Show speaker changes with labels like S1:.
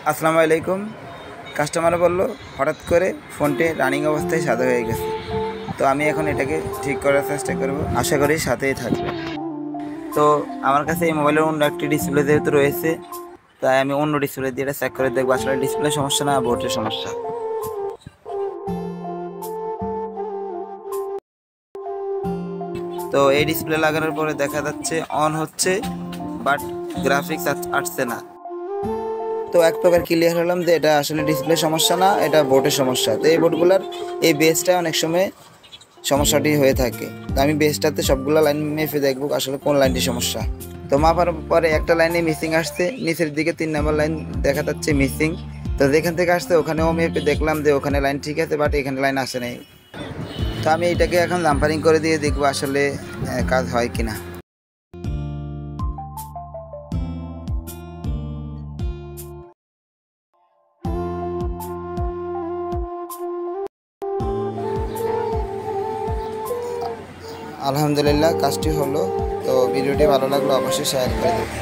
S1: আসসালামু আলাইকুম। কাস্টমার বলল হঠাৎ করে ফোনটি রানিং অবস্থায় সাদা হয়ে গেছে। তো আমি এখন এটাকে ঠিক করার চেষ্টা করব, আশা করি সাথেই থাকবে। তো আমার কাছে এই মোবাইলের অন্য একটি ডিসপ্লে যেহেতু রয়েছে, তাই আমি অন্য ডিসপ্লে দিয়ে এটা চেক করে দেখবো আসলে ডিসপ্লে সমস্যা না বোর্ডের সমস্যা। তো এই ডিসপ্লে লাগানোর পরে দেখা যাচ্ছে অন হচ্ছে, বাট গ্রাফিক্স আসছে না। তো এক প্রকার ক্লিয়ার হলাম যে এটা আসলে ডিসপ্লে সমস্যা না, এটা বোর্ডের সমস্যা। তো এই বোর্ডগুলোর এই বেসটা অনেক সময় সমস্যাটি হয়ে থাকে। তো আমি বেসটাতে সবগুলো লাইন মেপে দেখবো আসলে কোন লাইনটি সমস্যা। তো মাপার পরে একটা লাইনে মিসিং আসছে, নিচের দিকে 3 নম্বর লাইন দেখা যাচ্ছে মিসিং। তো যেখান থেকে আসছে ওখানেও মেপে দেখলাম যে ওখানে লাইন ঠিক আছে, বাট এখানে লাইন আসে নাই। তো আমি এটাকে এখন জাম্পারিং করে দিয়ে দেখবো আসলে কাজ হয় কিনা। আলহামদুলিল্লাহ কাজটি হলো। তো ভিডিওটি ভালো লাগলো অবশ্যই শেয়ার করে দেবেন।